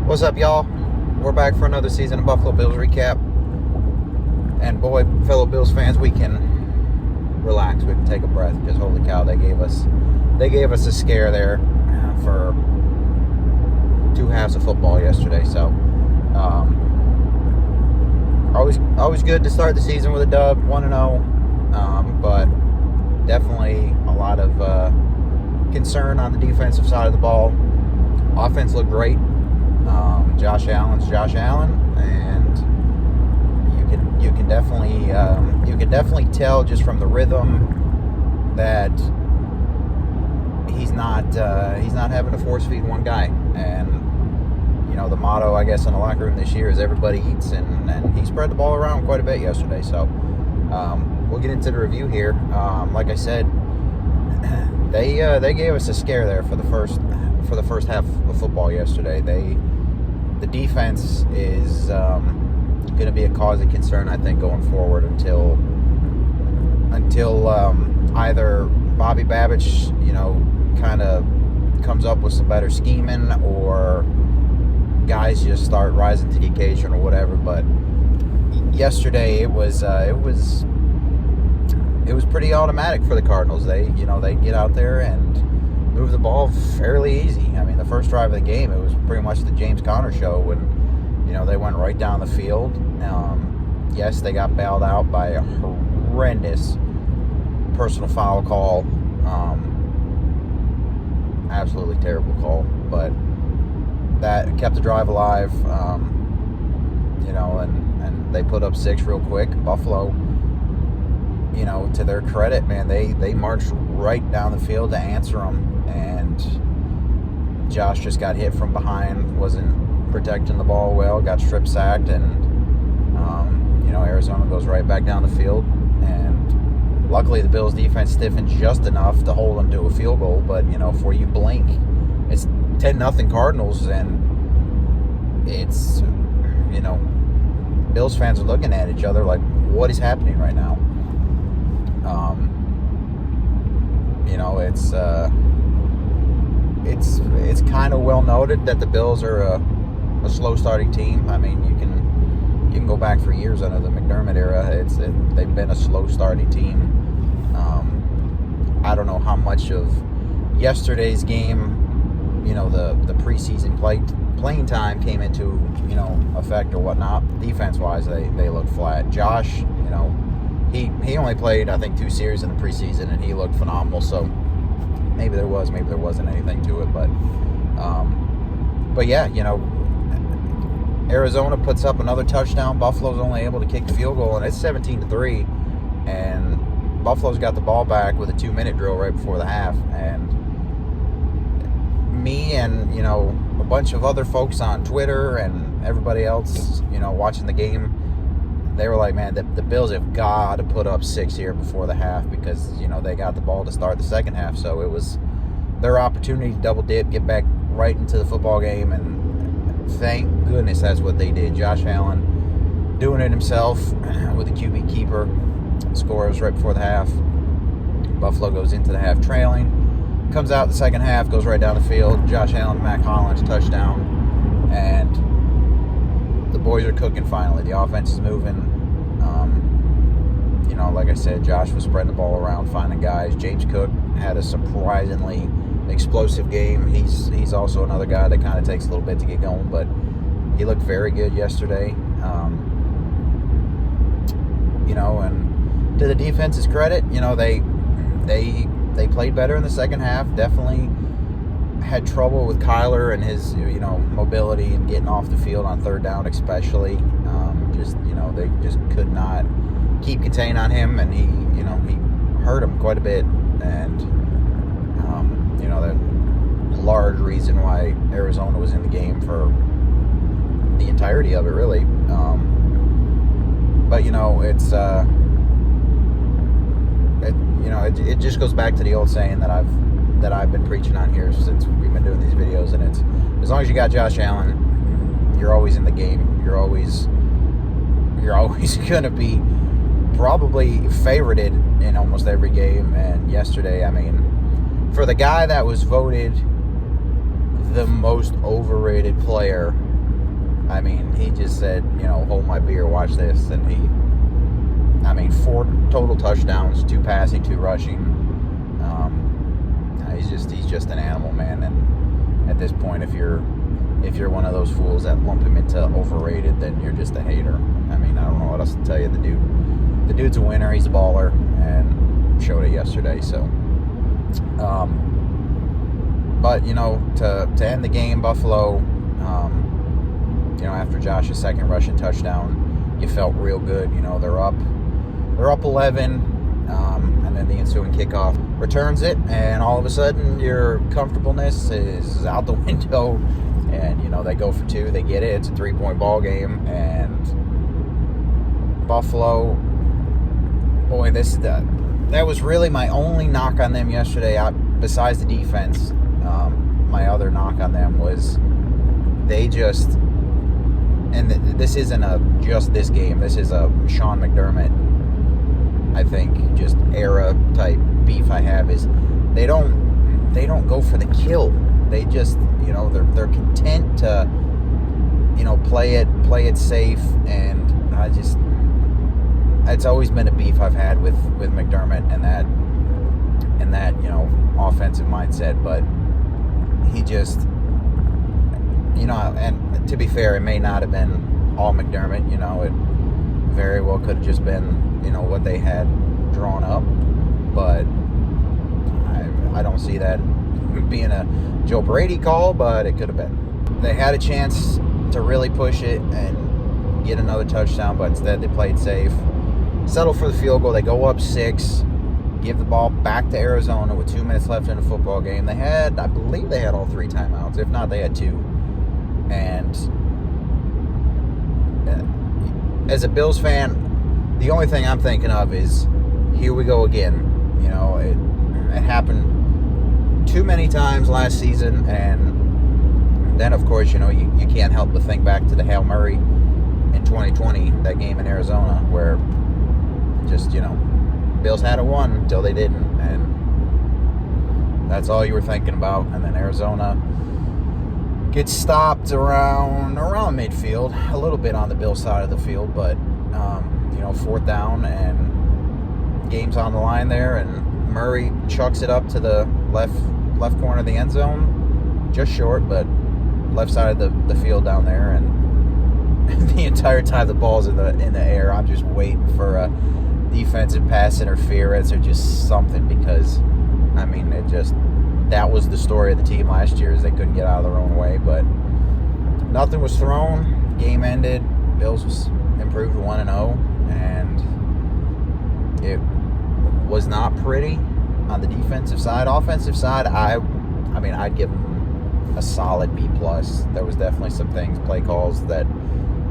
What's up, y'all? We're back for another season of Buffalo Bills recap. And boy, fellow Bills fans, we can relax. We can take a breath because holy cow, they gave us a scare there for two halves of football yesterday. So, always good to start the season with a dub, 1-0. But definitely a lot of concern on the defensive side of the ball. Offense looked great. Josh Allen's Josh Allen, and you can definitely tell just from the rhythm that he's not having to force feed one guy. And the motto, I guess, in the locker room this year is everybody eats, and he spread the ball around quite a bit yesterday. So we'll get into the review here. Like I said, they gave us a scare there for the first half of football yesterday. The defense is going to be a cause of concern, I think, going forward until either Bobby Babich, kind of comes up with some better scheming, or guys just start rising to the occasion or whatever. But yesterday it was pretty automatic for the Cardinals. They get out there and move the ball fairly easy. I mean, the first drive of the game, it was pretty much the James Conner show when, they went right down the field. Yes, they got bailed out by a horrendous personal foul call. Absolutely terrible call, but that kept the drive alive. And they put up 6 real quick. Buffalo, to their credit, man, they marched right down the field to answer them. And Josh just got hit from behind, wasn't protecting the ball well, got strip sacked, and Arizona goes right back down the field. And luckily the Bills defense stiffened just enough to hold them to a field goal. But before you blink, it's 10-0 Cardinals, and it's Bills fans are looking at each other like, what is happening right now? It's kind of well noted that the Bills are a slow starting team. I mean, you can go back for years under the McDermott era. They've been a slow starting team. I don't know how much of yesterday's game, the preseason playing time came into effect or whatnot. Defense wise, they look flat. Josh, he only played, I think, 2 series in the preseason, and he looked phenomenal. So maybe there wasn't anything to it, but yeah, Arizona puts up another touchdown. Buffalo's only able to kick the field goal, and it's 17-3, and Buffalo's got the ball back with a 2-minute drill right before the half. And me and a bunch of other folks on Twitter and everybody else watching the game, they were like, man, the Bills have got to put up 6 here before the half, because they got the ball to start the second half. So it was their opportunity to double dip, get back right into the football game, and thank goodness that's what they did. Josh Allen doing it himself with a QB keeper, scores right before the half. Buffalo goes into the half trailing, comes out the second half, goes right down the field. Josh Allen, Mac Hollins, touchdown, and the boys are cooking finally. The offense is moving. Like I said, Josh was spreading the ball around, finding guys. James Cook had a surprisingly explosive game. He's also another guy that kind of takes a little bit to get going, but he looked very good yesterday. And to the defense's credit, they played better in the second half. Definitely had trouble with Kyler and his mobility and getting off the field on third down, especially. They just could not keep contain on him, and he hurt him quite a bit. And the large reason why Arizona was in the game for the entirety of it, really. But it just goes back to the old saying that I've been preaching on here since we've been doing these videos, and it's, as long as you got Josh Allen, you're always in the game. You're always going to be probably favorited in almost every game. And yesterday, I mean, for the guy that was voted the most overrated player I mean, he just said, hold my beer, watch this. And 4 total touchdowns, 2 passing, 2 rushing. He's just an animal, man. And at this point, if you're one of those fools that lump him into overrated, then you're just a hater. I mean, I don't know what else to tell you. The dude's a winner. He's a baller, and showed it yesterday. So, but to end the game, Buffalo, after Josh's second rushing touchdown, you felt real good. They're up 11. And then the ensuing kickoff returns it, and all of a sudden your comfortableness is out the window, and they go for 2, they get it, it's a 3-point ball game. And Buffalo, boy, that was really my only knock on them yesterday, besides the defense. My other knock on them was they just, and this isn't just this game, this is a Sean McDermott, I think, just era type beef I have, is they don't go for the kill. They just, they're content to, play it safe. And it's always been a beef I've had with McDermott and that offensive mindset. But he just, and to be fair, it may not have been all McDermott. It very well could have just been, what they had drawn up. But I don't see that being a Joe Brady call, but it could have been. They had a chance to really push it and get another touchdown, but instead they played safe, settle for the field goal. They go up 6, give the ball back to Arizona with 2 minutes left in the football game. I believe they had all 3 timeouts. If not, they had 2. And as a Bills fan, the only thing I'm thinking of is, here we go again. It happened too many times last season, and then, of course, you can't help but think back to the Hail Murray in 2020, that game in Arizona, where just, Bills had it won until they didn't, and that's all you were thinking about. And then Arizona gets stopped around midfield, a little bit on the Bills side of the field, but 4th down and game's on the line there, and Murray chucks it up to the left corner of the end zone, just short, but left side of the field down there. And the entire time the ball's in the air, I'm just waiting for a defensive pass interference or just something, because that was the story of the team last year, is they couldn't get out of their own way. But nothing was thrown. Game ended. Bills was improved to 1-0, and it was not pretty on the defensive side. Offensive side, I'd give them a solid B+. There was definitely some things, play calls, that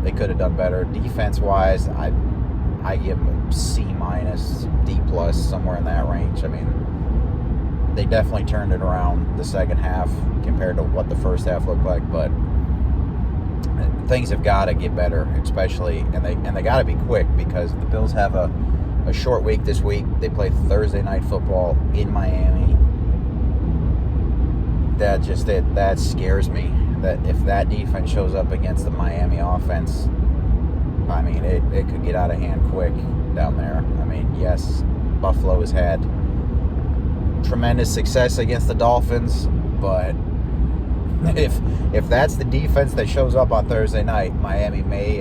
they could have done better. Defense wise, I give them C-, D+, somewhere in that range. They definitely turned it around the second half compared to what the first half looked like, but things have got to get better, especially, and they got to be quick, because the Bills have a short week this week. They play Thursday night football in Miami. That scares me, that if that defense shows up against the Miami offense, it could get out of hand quick down there. Yes, Buffalo has had tremendous success against the Dolphins, but if that's the defense that shows up on Thursday night, Miami may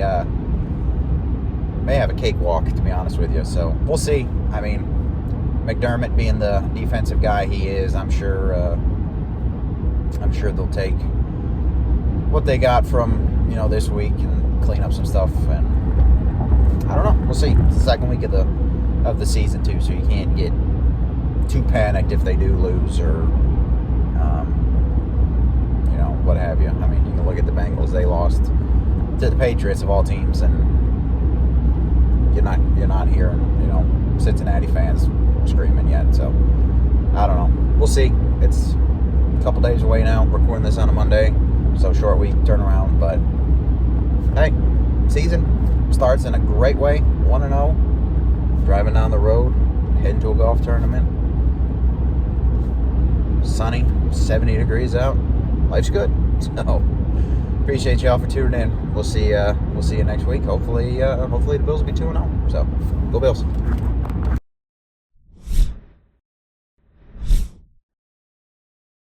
have a cakewalk, to be honest with you. So we'll see. McDermott being the defensive guy he is, I'm sure they'll take what they got from this week and clean up some stuff. And I don't know. We'll see. It's the second week of the season too, so you can't get too panicked if they do lose, or what have you. You can look at the Bengals. They lost to the Patriots, of all teams, and you're not hearing Cincinnati fans screaming yet. So I don't know. We'll see. It's a couple days away now. Recording this on a Monday, so short week turnaround. But hey, season starts in a great way. 1-0, driving down the road, heading to a golf tournament. Sunny, 70 degrees out. Life's good. So appreciate y'all for tuning in. We'll see you next week. Hopefully the Bills will be 2-0. So, go Bills.